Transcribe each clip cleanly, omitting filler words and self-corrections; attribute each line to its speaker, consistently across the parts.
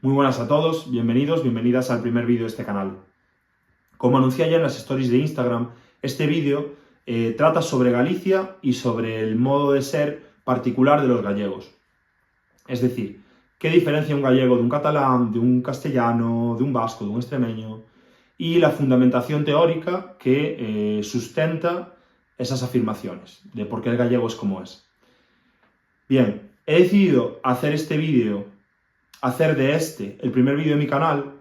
Speaker 1: Muy buenas a todos, bienvenidos, bienvenidas al primer vídeo de este canal. Como anuncié ayer en las stories de Instagram, este vídeo trata sobre Galicia y sobre el modo de ser particular de los gallegos. Es decir, qué diferencia un gallego de un catalán, de un castellano, de un vasco, de un extremeño, y la fundamentación teórica que sustenta esas afirmaciones, de por qué el gallego es como es. Bien, he decidido hacer este vídeo, hacer de este el primer vídeo de mi canal,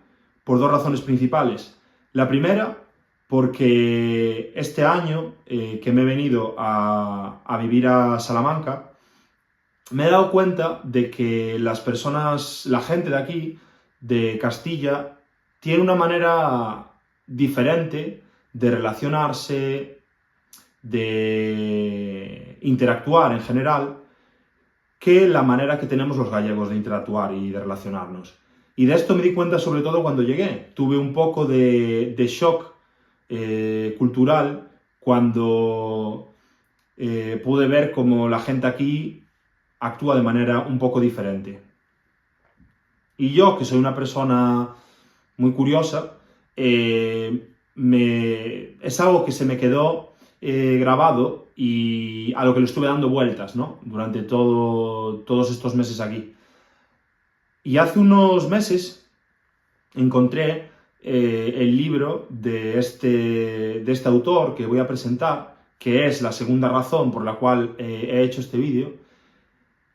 Speaker 1: por dos razones principales. La primera, porque este año que me he venido a vivir a Salamanca, me he dado cuenta de que las personas, la gente de aquí, de Castilla, tiene una manera diferente de relacionarse, de interactuar en general, que la manera que tenemos los gallegos de interactuar y de relacionarnos. Y de esto me di cuenta sobre todo cuando llegué. Tuve un poco de shock cultural cuando pude ver cómo la gente aquí actúa de manera un poco diferente. Y yo, que soy una persona muy curiosa, es algo que se me quedó grabado y a lo que le estuve dando vueltas, ¿no? Durante todos estos meses aquí. Y hace unos meses encontré el libro de este autor que voy a presentar, que es la segunda razón por la cual he hecho este vídeo,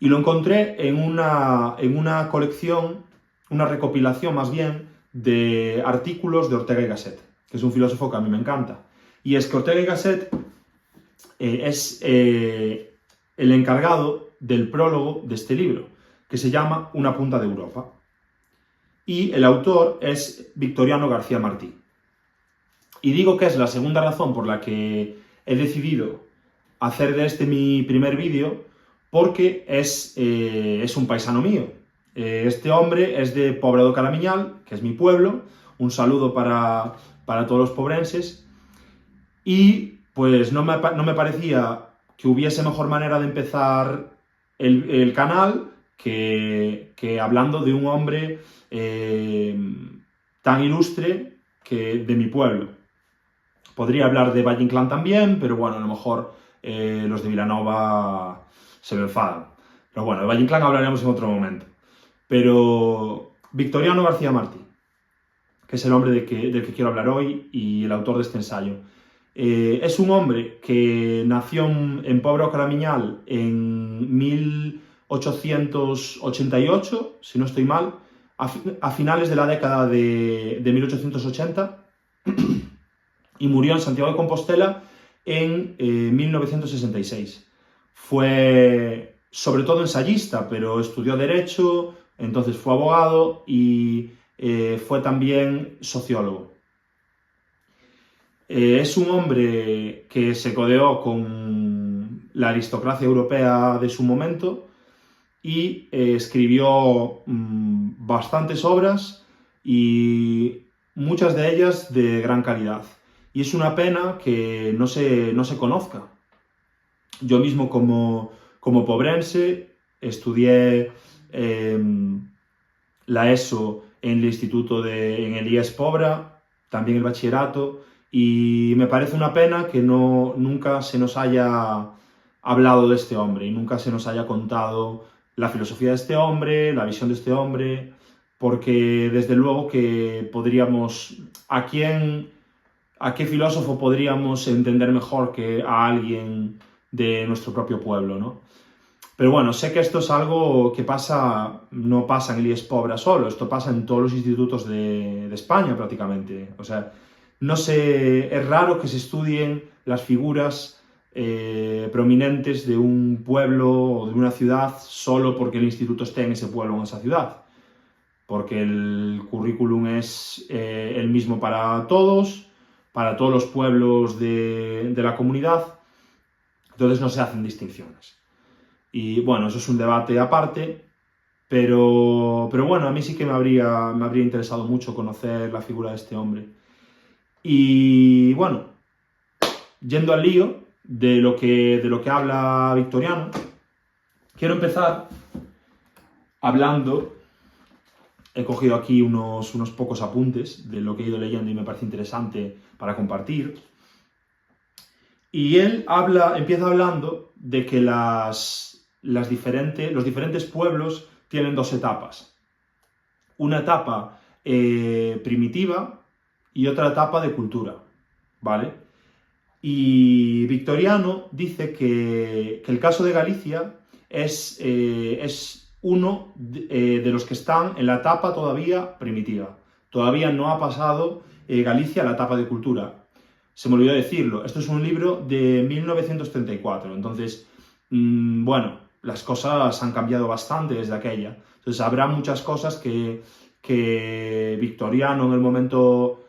Speaker 1: y lo encontré en una colección, una recopilación más bien, de artículos de Ortega y Gasset, que es un filósofo que a mí me encanta. Y es que Ortega y Gasset es el encargado del prólogo de este libro, que se llama Una punta de Europa. Y el autor es Victoriano García Martí. Y digo que es la segunda razón por la que he decidido hacer de este mi primer vídeo, porque es un paisano mío. Este hombre es de Pobra do Caramiñal, que es mi pueblo. Un saludo para todos los pobrenses. Y pues no me parecía que hubiese mejor manera de empezar el canal que hablando de un hombre tan ilustre que de mi pueblo. Podría hablar de Valle Inclán también, pero bueno, a lo mejor los de Vilanova se me enfadan. Pero bueno, de Valle Inclán hablaremos en otro momento. Pero Victoriano García Martí, que es el hombre del que quiero hablar hoy y el autor de este ensayo. Es un hombre que nació en Pobra do Caramiñal en 1888, si no estoy mal, a finales de la década de 1880, y murió en Santiago de Compostela en 1966. Fue sobre todo ensayista, pero estudió Derecho, entonces fue abogado y fue también sociólogo. Es un hombre que se codeó con la aristocracia europea de su momento y escribió bastantes obras y muchas de ellas de gran calidad. Y es una pena que no se conozca. Yo mismo como pobrense estudié la ESO en el instituto en el IES Pobra, también el bachillerato, y me parece una pena que nunca se nos haya hablado de este hombre y nunca se nos haya contado la filosofía de este hombre, la visión de este hombre, porque desde luego que podríamos, ¿a qué filósofo podríamos entender mejor que a alguien de nuestro propio pueblo, ¿no? Pero bueno, sé que esto es algo que no pasa en el IES Pobra solo, esto pasa en todos los institutos de España prácticamente. O sea, no sé, es raro que se estudien las figuras prominentes de un pueblo o de una ciudad solo porque el instituto esté en ese pueblo o en esa ciudad. Porque el currículum es el mismo para todos los pueblos de la comunidad, entonces no se hacen distinciones. Y bueno, eso es un debate aparte, pero bueno, a mí sí que me habría interesado mucho conocer la figura de este hombre. Y bueno, yendo al lío de lo que habla Victoriano, quiero empezar hablando he cogido aquí unos pocos apuntes de lo que he ido leyendo y me parece interesante para compartir. Y él empieza hablando de que los diferentes pueblos tienen dos etapas. Una etapa primitiva y otra etapa de cultura, ¿vale? Y Victoriano dice que el caso de Galicia es uno de los que están en la etapa todavía primitiva. Todavía no ha pasado Galicia a la etapa de cultura. Se me olvidó decirlo, esto es un libro de 1934, entonces, bueno, las cosas han cambiado bastante desde aquella. Entonces habrá muchas cosas que Victoriano en el momento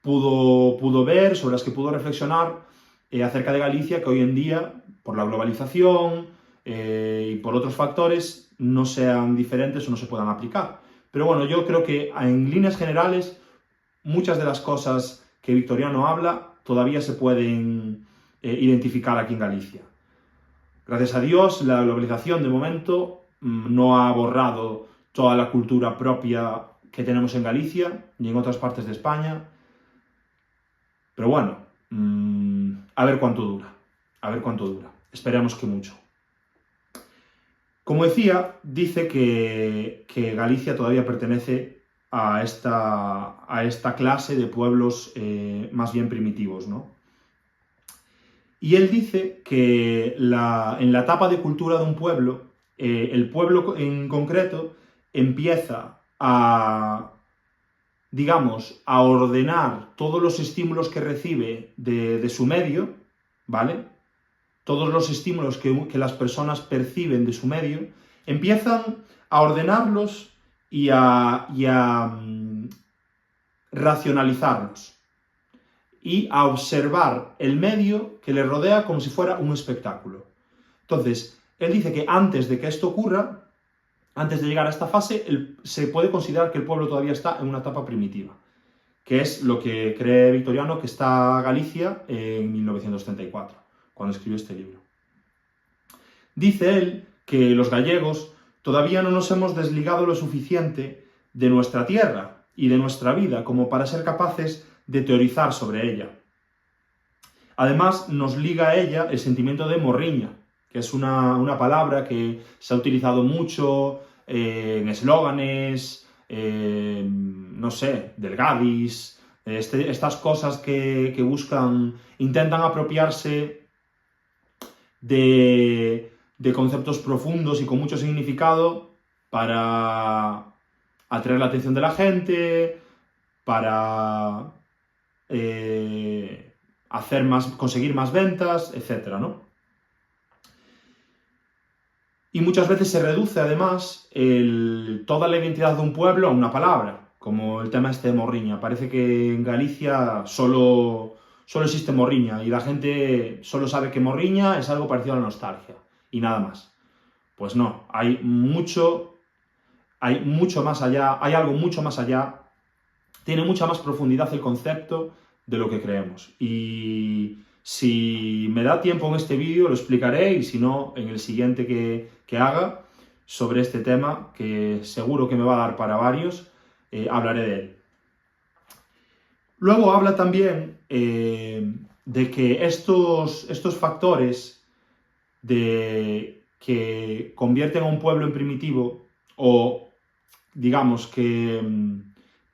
Speaker 1: pudo ver, sobre las que pudo reflexionar acerca de Galicia, que hoy en día, por la globalización y por otros factores, no sean diferentes o no se puedan aplicar. Pero bueno, yo creo que en líneas generales, muchas de las cosas que Victoriano habla todavía se pueden identificar aquí en Galicia. Gracias a Dios, la globalización de momento no ha borrado toda la cultura propia que tenemos en Galicia ni en otras partes de España. Pero bueno, a ver cuánto dura. A ver cuánto dura. Esperemos que mucho. Como decía, dice que Galicia todavía pertenece a esta clase de pueblos más bien primitivos, ¿no? Y él dice que en la etapa de cultura de un pueblo, el pueblo en concreto empieza digamos, a ordenar todos los estímulos que recibe de su medio, ¿vale? Todos los estímulos que las personas perciben de su medio, empiezan a ordenarlos y a racionalizarlos y a observar el medio que le rodea como si fuera un espectáculo. Entonces, él dice que antes de que esto ocurra, antes de llegar a esta fase, se puede considerar que el pueblo todavía está en una etapa primitiva, que es lo que cree Victoriano que está Galicia en 1934, cuando escribió este libro. Dice él que los gallegos todavía no nos hemos desligado lo suficiente de nuestra tierra y de nuestra vida como para ser capaces de teorizar sobre ella. Además, nos liga a ella el sentimiento de morriña, que es una palabra que se ha utilizado mucho en eslóganes, no sé, del Gadis, estas cosas que intentan apropiarse de conceptos profundos y con mucho significado para atraer la atención de la gente, para conseguir más ventas, etc., ¿no? Y muchas veces se reduce, además, toda la identidad de un pueblo a una palabra, como el tema este de morriña. Parece que en Galicia solo existe morriña y la gente solo sabe que morriña es algo parecido a la nostalgia y nada más. Pues no, hay mucho más allá, hay algo mucho más allá, tiene mucha más profundidad el concepto de lo que creemos. Y si me da tiempo en este vídeo lo explicaré, y si no, en el siguiente que haga sobre este tema, que seguro que me va a dar para varios, hablaré de él. Luego habla también de que estos factores que convierten a un pueblo en primitivo, o digamos que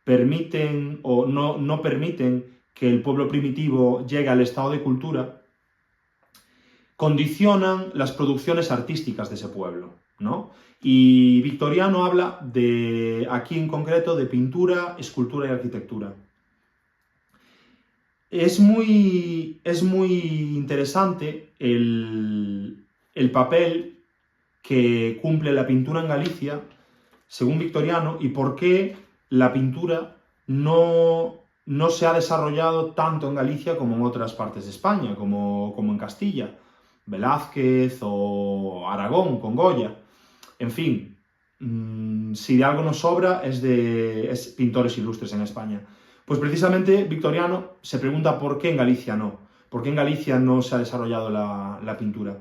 Speaker 1: permiten o no permiten que el pueblo primitivo llegue al estado de cultura, condicionan las producciones artísticas de ese pueblo, ¿no? Y Victoriano habla aquí en concreto de pintura, escultura y arquitectura. Es muy interesante el papel que cumple la pintura en Galicia, según Victoriano, y por qué la pintura no se ha desarrollado tanto en Galicia como en otras partes de España, como en Castilla, Velázquez o Aragón con Goya. En fin, si de algo nos sobra es pintores ilustres en España. Pues precisamente Victoriano se pregunta por qué en Galicia no, por qué en Galicia no se ha desarrollado la pintura.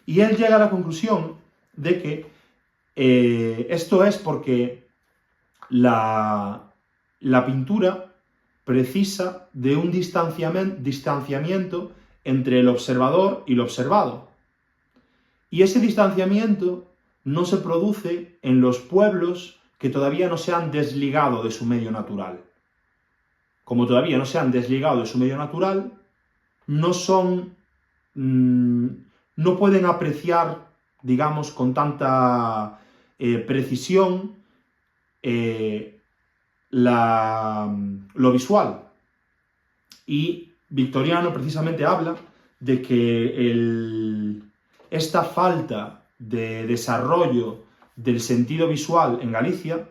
Speaker 1: Y él llega a la conclusión de que esto es porque la pintura precisa de un distanciamiento entre el observador y lo observado. Y ese distanciamiento no se produce en los pueblos que todavía no se han desligado de su medio natural. Como todavía no se han desligado de su medio natural, no pueden apreciar, digamos, con tanta precisión lo visual. Y Victoriano precisamente habla de que esta falta de desarrollo del sentido visual en Galicia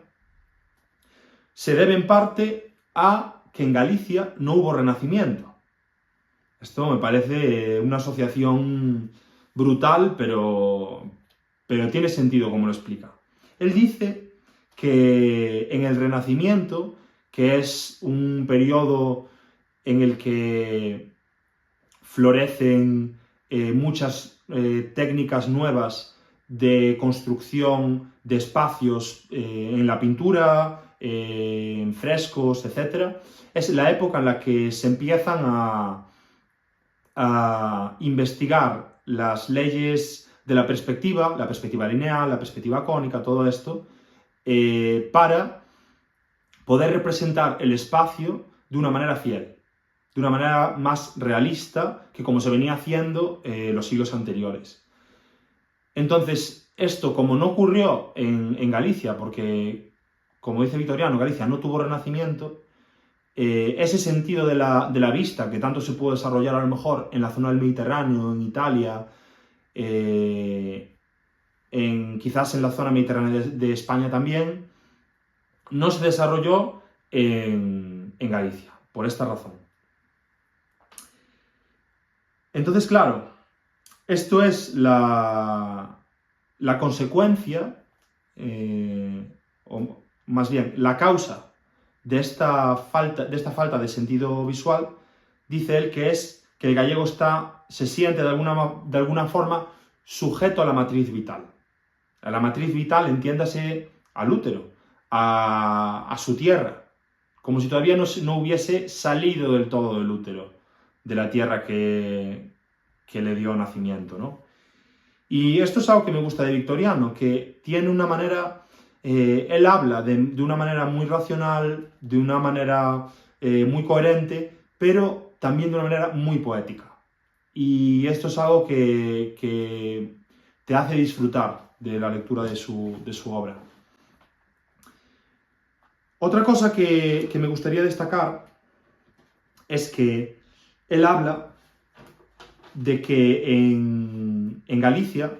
Speaker 1: se debe en parte a que en Galicia no hubo renacimiento. Esto me parece una asociación brutal, pero tiene sentido como lo explica. Él dice que en el Renacimiento, que es un periodo en el que florecen muchas técnicas nuevas de construcción de espacios en la pintura, en frescos, etc. Es la época en la que se empiezan a investigar las leyes de la perspectiva lineal, la perspectiva cónica, todo esto, para poder representar el espacio de una manera fiel, de una manera más realista que como se venía haciendo los siglos anteriores. Entonces, esto como no ocurrió en Galicia, porque, como dice Victoriano, Galicia no tuvo renacimiento, ese sentido de la vista, que tanto se pudo desarrollar a lo mejor en la zona del Mediterráneo, en Italia, quizás en la zona mediterránea de España también, no se desarrolló en Galicia, por esta razón. Entonces, claro, esto es la consecuencia, o más bien, la causa de esta falta de sentido visual, dice él que es que el gallego se siente de alguna forma sujeto a la matriz vital. A la matriz vital, entiéndase al útero, a su tierra, como si todavía no hubiese salido del todo del útero, de la tierra que le dio nacimiento, ¿no? Y esto es algo que me gusta de Victoriano, que tiene una manera... él habla de una manera muy racional, de una manera muy coherente, pero también de una manera muy poética. Y esto es algo que te hace disfrutar de la lectura de su obra. Otra cosa que me gustaría destacar es que él habla de que en Galicia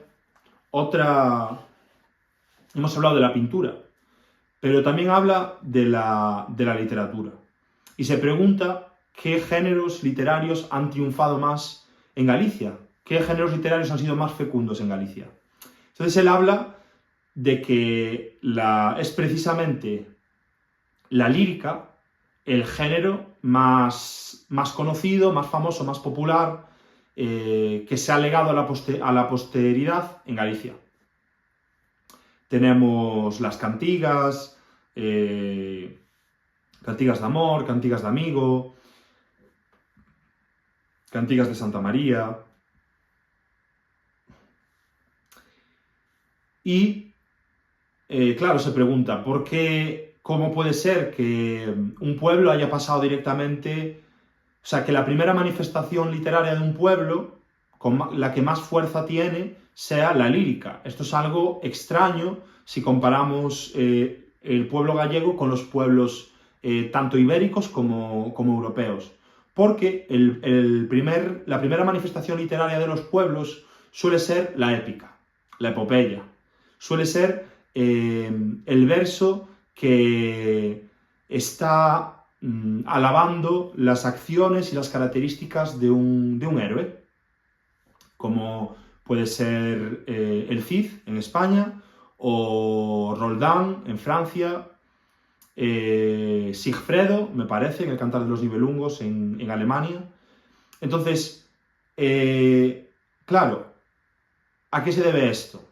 Speaker 1: hemos hablado de la pintura, pero también habla de la literatura. Y se pregunta qué géneros literarios han triunfado más en Galicia, qué géneros literarios han sido más fecundos en Galicia. Entonces él habla de que es precisamente la lírica el género más conocido, más famoso, más popular, que se ha legado a la posteridad en Galicia. Tenemos las cantigas, cantigas de amor, cantigas de amigo, cantigas de Santa María. Y, claro, se pregunta, ¿cómo puede ser que un pueblo haya pasado directamente, o sea, que la primera manifestación literaria de un pueblo, la que más fuerza tiene, sea la lírica? Esto es algo extraño si comparamos el pueblo gallego con los pueblos tanto ibéricos como europeos. Porque la primera manifestación literaria de los pueblos suele ser la épica, la epopeya. Suele ser el verso que está alabando las acciones y las características de un héroe, como puede ser el Cid en España, o Roldán en Francia, Sigfredo, me parece, en el Cantar de los Nibelungos en Alemania. Entonces, claro, ¿a qué se debe esto?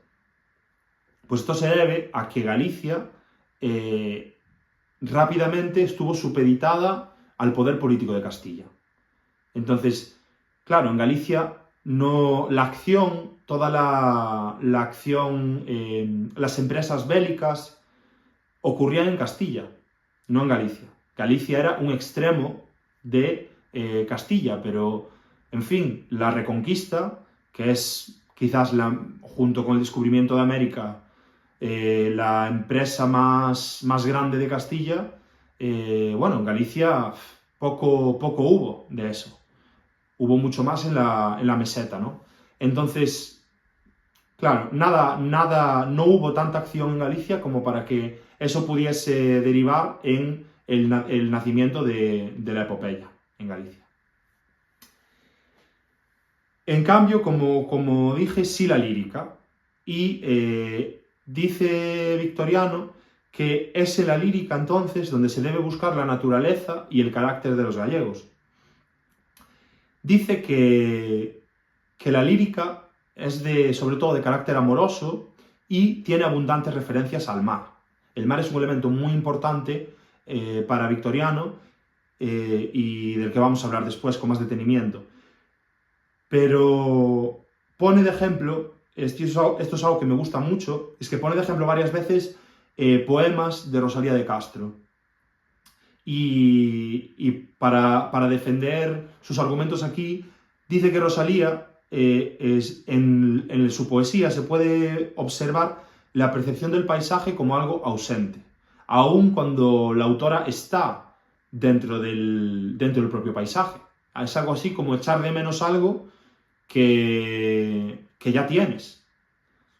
Speaker 1: Pues esto se debe a que Galicia rápidamente estuvo supeditada al poder político de Castilla. Entonces, claro, en Galicia no, la acción, toda la acción, las empresas bélicas ocurrían en Castilla, no en Galicia. Galicia era un extremo de Castilla, pero, en fin, la Reconquista, que es quizás, junto con el descubrimiento de América, la empresa más grande de Castilla, bueno, en Galicia poco hubo de eso. Hubo mucho más en la meseta, ¿no? Entonces, claro, no hubo tanta acción en Galicia como para que eso pudiese derivar en el nacimiento de la epopeya en Galicia. En cambio, como dije, sí la lírica. Y dice Victoriano que es en la lírica entonces donde se debe buscar la naturaleza y el carácter de los gallegos. Dice que la lírica es sobre todo de carácter amoroso y tiene abundantes referencias al mar. El mar es un elemento muy importante para Victoriano y del que vamos a hablar después con más detenimiento. Pero pone de ejemplo, esto es algo que me gusta mucho, es que pone de ejemplo varias veces poemas de Rosalía de Castro. Y para defender sus argumentos aquí, dice que Rosalía, en su poesía se puede observar la percepción del paisaje como algo ausente, aun cuando la autora está dentro del propio paisaje. Es algo así como echar de menos algo que ya tienes.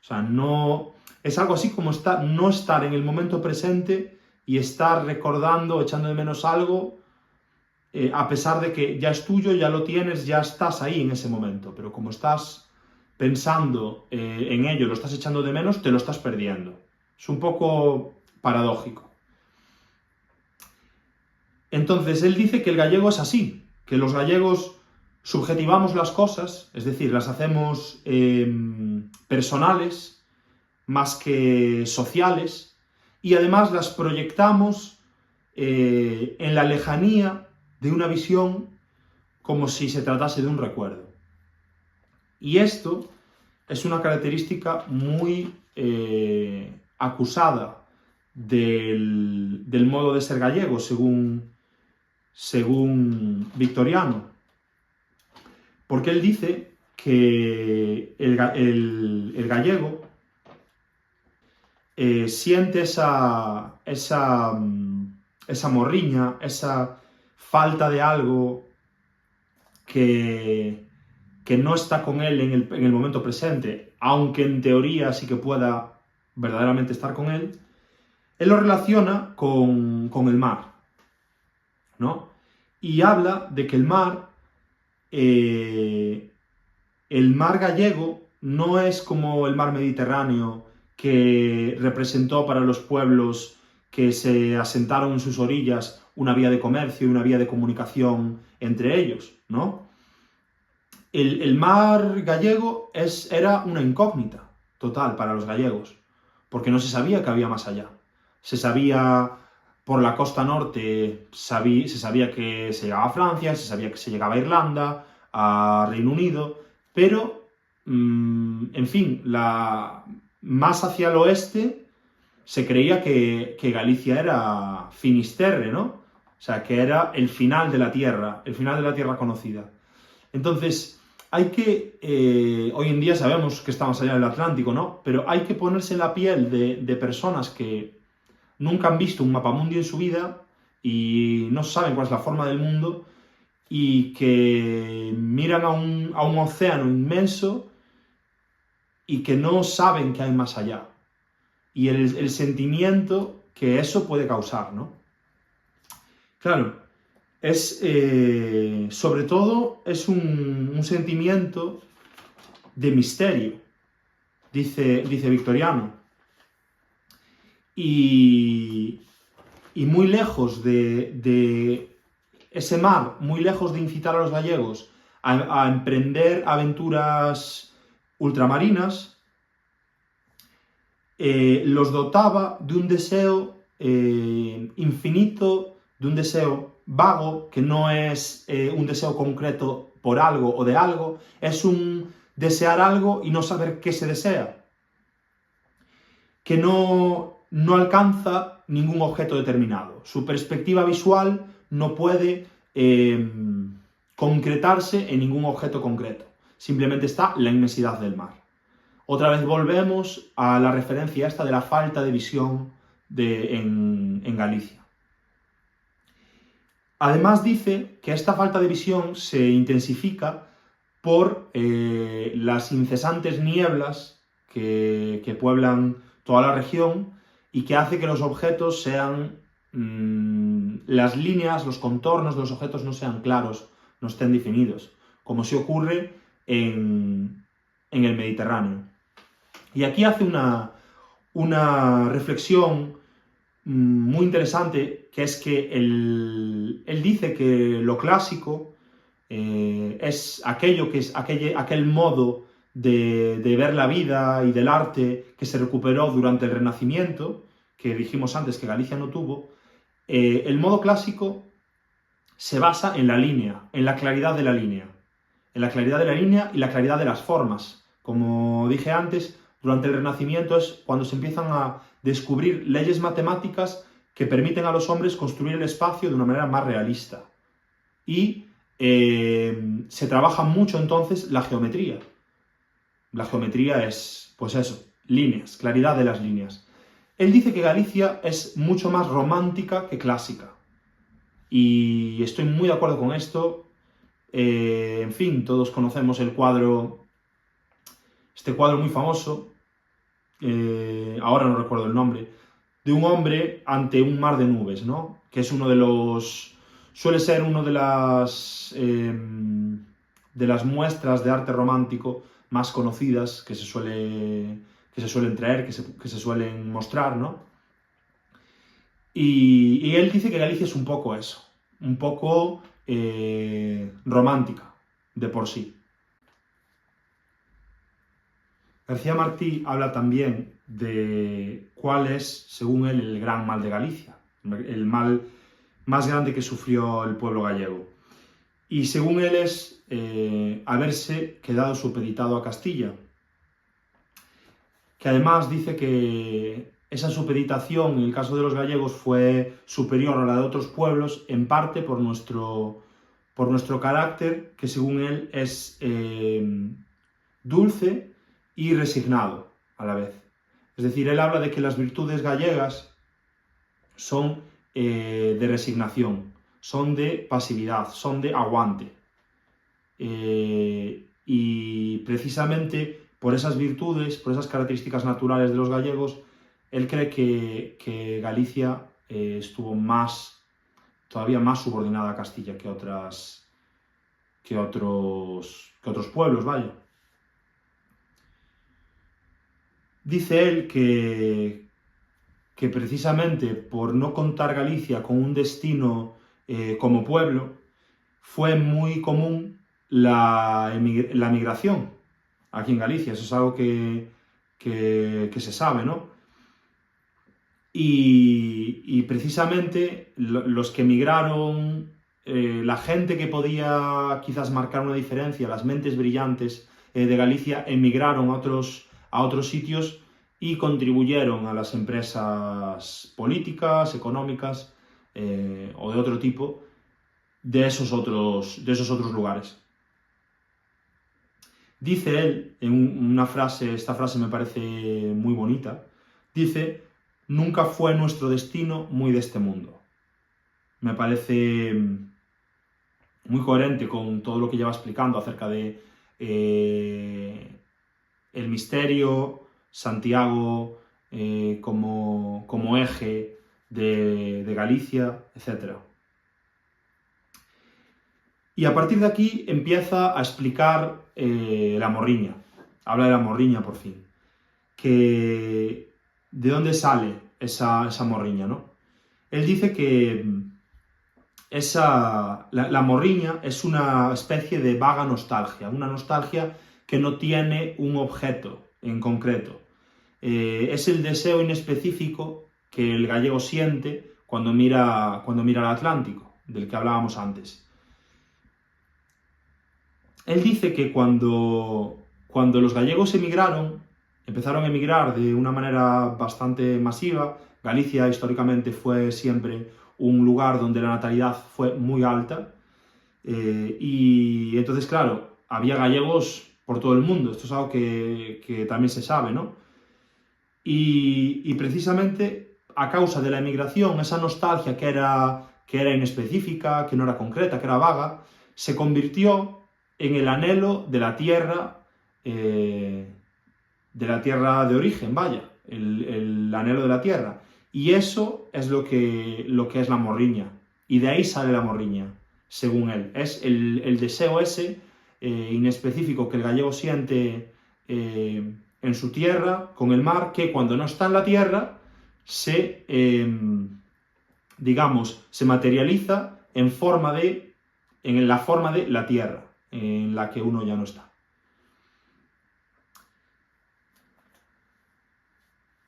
Speaker 1: O sea, no, es algo así como no estar en el momento presente y estar recordando, echando de menos algo, a pesar de que ya es tuyo, ya lo tienes, ya estás ahí en ese momento. Pero como estás pensando en ello, lo estás echando de menos, te lo estás perdiendo. Es un poco paradójico. Entonces, él dice que el gallego es así, que los gallegos subjetivamos las cosas, es decir, las hacemos personales más que sociales, y además las proyectamos en la lejanía de una visión como si se tratase de un recuerdo. Y esto es una característica muy acusada del modo de ser gallego, según Victoriano, porque él dice que el gallego siente esa morriña, esa falta de algo que no está con él en el momento presente, aunque en teoría sí que pueda verdaderamente estar con él. Él lo relaciona con el mar, ¿no? Y habla de que el mar gallego no es como el mar Mediterráneo que representó para los pueblos que se asentaron en sus orillas una vía de comercio y una vía de comunicación entre ellos, ¿no? El mar gallego era una incógnita total para los gallegos, porque no se sabía que había más allá. Se sabía por la costa norte, se sabía que se llegaba a Francia, se sabía que se llegaba a Irlanda, a Reino Unido, pero, en fin, más hacia el oeste se creía que Galicia era Finisterre, ¿no? O sea, que era el final de la tierra conocida. Entonces, hay que, hoy en día sabemos que estamos allá del Atlántico, ¿no? Pero hay que ponerse en la piel de personas que nunca han visto un mapamundi en su vida y no saben cuál es la forma del mundo y que miran a un océano inmenso y que no saben que hay más allá. Y el sentimiento que eso puede causar, ¿no? Claro, sobre todo es un sentimiento de misterio, dice Victoriano. Y muy lejos de ese mar, muy lejos de incitar a los gallegos a emprender aventuras ultramarinas, los dotaba de un deseo infinito, de un deseo vago, que no es un deseo concreto por algo o de algo, es un desear algo y no saber qué se desea, que no alcanza ningún objeto determinado. Su perspectiva visual no puede concretarse en ningún objeto concreto. Simplemente está la inmensidad del mar. Otra vez volvemos a la referencia esta de la falta de visión en Galicia. Además dice que esta falta de visión se intensifica por las incesantes nieblas que pueblan toda la región y que hace que los objetos sean, las líneas, los contornos de los objetos no sean claros, no estén definidos, como se ocurre en el Mediterráneo. Y aquí hace una reflexión muy interesante, que es que él dice que lo clásico es aquello que es aquel modo de ver la vida y del arte que se recuperó durante el Renacimiento, que dijimos antes que Galicia no tuvo. El modo clásico se basa en la línea, en la claridad de la línea, en la claridad de la línea y la claridad de las formas. Como dije antes, durante el Renacimiento es cuando se empiezan a descubrir leyes matemáticas que permiten a los hombres construir el espacio de una manera más realista. Y se trabaja mucho entonces la geometría. La geometría es, pues eso, líneas, claridad de las líneas. Él dice que Galicia es mucho más romántica que clásica. Y estoy muy de acuerdo con esto. En fin, todos conocemos el cuadro, este cuadro muy famoso, ahora no recuerdo el nombre, de un hombre ante un mar de nubes, ¿no? Que es uno de los... suele ser una de las muestras de arte romántico más conocidas que se suelen traer, que se suelen mostrar, ¿no? Y él dice que Galicia es un poco eso, un poco romántica de por sí. García Martí habla también de cuál es, según él, el gran mal de Galicia, el mal más grande que sufrió el pueblo gallego. Y según él es haberse quedado supeditado a Castilla, que además dice que esa supeditación, en el caso de los gallegos, fue superior a la de otros pueblos, en parte por nuestro carácter, que según él es dulce y resignado a la vez. Es decir, él habla de que las virtudes gallegas son de resignación, son de pasividad, son de aguante. Y precisamente por esas virtudes, por esas características naturales de los gallegos, él cree que Galicia estuvo todavía más subordinada a Castilla que otros pueblos, vaya. Dice él que precisamente por no contar Galicia con un destino como pueblo, fue muy común la migración aquí en Galicia. Eso es algo que se sabe, ¿no? Y precisamente los que emigraron, la gente que podía quizás marcar una diferencia, las mentes brillantes de Galicia, emigraron a otros sitios y contribuyeron a las empresas políticas, económicas o de otro tipo de esos otros lugares. Dice él en una frase, esta frase me parece muy bonita, dice: nunca fue nuestro destino muy de este mundo. Me parece muy coherente con todo lo que lleva explicando acerca de el misterio, Santiago como eje de Galicia, etc. Y a partir de aquí empieza a explicar la morriña. Habla de la morriña por fin. ¿De dónde sale esa morriña, no? Él dice que la morriña es una especie de vaga nostalgia, una nostalgia que no tiene un objeto en concreto. Es el deseo inespecífico que el gallego siente cuando mira al Atlántico, del que hablábamos antes. Él dice que cuando los gallegos empezaron a emigrar de una manera bastante masiva. Galicia históricamente fue siempre un lugar donde la natalidad fue muy alta, y entonces, claro, había gallegos por todo el mundo. Esto es algo que también se sabe, ¿no? Y precisamente a causa de la emigración, esa nostalgia que era inespecífica, que no era concreta, que era vaga, se convirtió en el anhelo de la tierra de origen, vaya, el anhelo de la tierra. Y eso es lo que es la morriña. Y de ahí sale la morriña, según él. Es el deseo ese inespecífico que el gallego siente en su tierra, con el mar, que cuando no está en la tierra, digamos, se materializa en la forma de la tierra, en la que uno ya no está.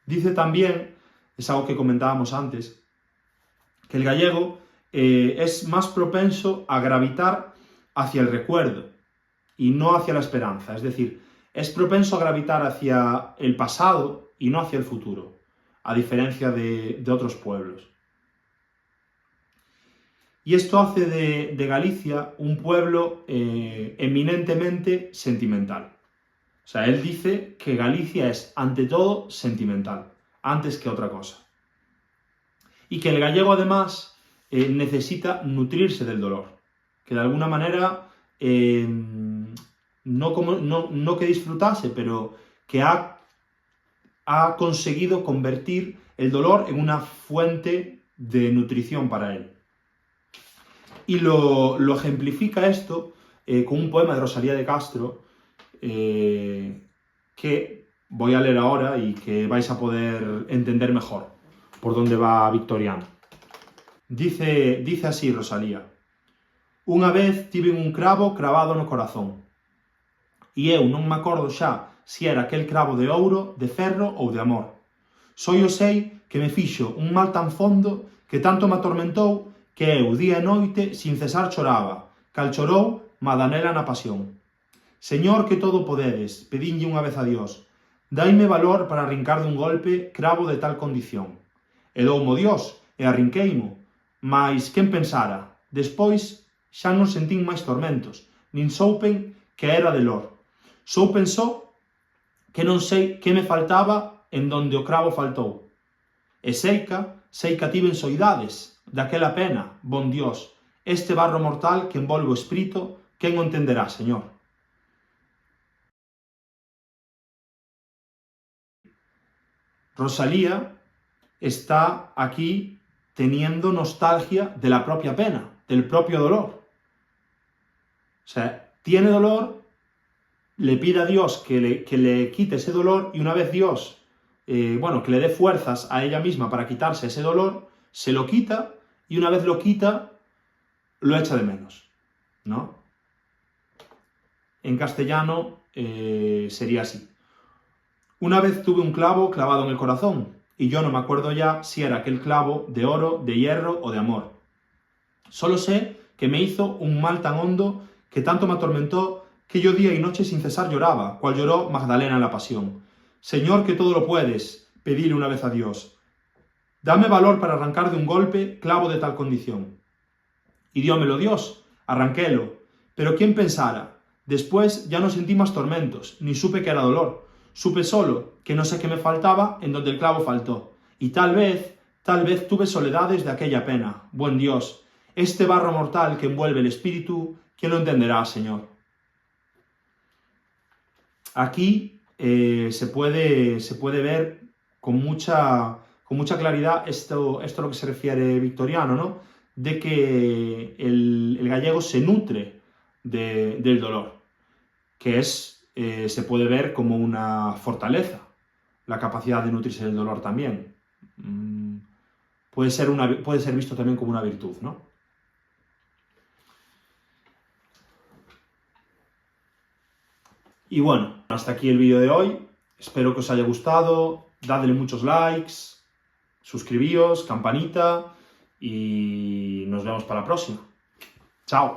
Speaker 1: Dice también, es algo que comentábamos antes, que el gallego es más propenso a gravitar hacia el recuerdo y no hacia la esperanza. Es decir, es propenso a gravitar hacia el pasado y no hacia el futuro, a diferencia de otros pueblos. Y esto hace de Galicia un pueblo eminentemente sentimental. O sea, él dice que Galicia es, ante todo, sentimental, antes que otra cosa. Y que el gallego, además, necesita nutrirse del dolor. Que de alguna manera, no que disfrutase, pero que ha conseguido convertir el dolor en una fuente de nutrición para él. Y lo ejemplifica esto con un poema de Rosalía de Castro, que voy a leer ahora y que vais a poder entender mejor por dónde va Victoriano. Dice así Rosalía: Unha vez tive un cravo cravado no corazón, e eu non me acordo xa se era aquel cravo de ouro, de ferro ou de amor. Só eu sei que me fixo un mal tan fondo que tanto me atormentou que eu día e noite sin cesar choraba, cal chorou Madanela na pasión. Señor, que todo podedes, pedinlle unha vez a Dios, daime valor para arrincar dun golpe cravo de tal condición. E doumo Dios, e arrinqueimo, mas quen pensara, despois xa non sentín máis tormentos, nin soupen que era de lor. Soupen só que non sei que me faltaba en donde o cravo faltou. E seica tiven soidades, daquela pena, bon Dios, este barro mortal que envolve o espírito, quen o entenderá, Señor? Rosalía está aquí teniendo nostalgia de la propia pena, del propio dolor. O sea, tiene dolor, le pide a Dios que le quite ese dolor, y una vez Dios, que le dé fuerzas a ella misma para quitarse ese dolor, se lo quita, y una vez lo quita, lo echa de menos, ¿no? En castellano sería así. Una vez tuve un clavo clavado en el corazón, y yo no me acuerdo ya si era aquel clavo de oro, de hierro o de amor. Solo sé que me hizo un mal tan hondo que tanto me atormentó que yo día y noche sin cesar lloraba, cual lloró Magdalena en la pasión. Señor, que todo lo puedes, pedile una vez a Dios. Dame valor para arrancar de un golpe clavo de tal condición. Y diómelo Dios, arranquélo. Pero quién pensara, después ya no sentí más tormentos, ni supe que era dolor. Supe solo que no sé qué me faltaba en donde el clavo faltó. Y tal vez tuve soledades de aquella pena. Buen Dios, este barro mortal que envuelve el espíritu, ¿quién lo entenderá, Señor? Aquí se puede ver con mucha claridad esto a lo que se refiere Victoriano, ¿no? De que el gallego se nutre del dolor, que se puede ver como una fortaleza, la capacidad de nutrirse del dolor también. Puede ser visto también como una virtud, ¿no? Y bueno, hasta aquí el vídeo de hoy. Espero que os haya gustado. Dadle muchos likes, suscribíos, campanita. y nos vemos para la próxima. Chao.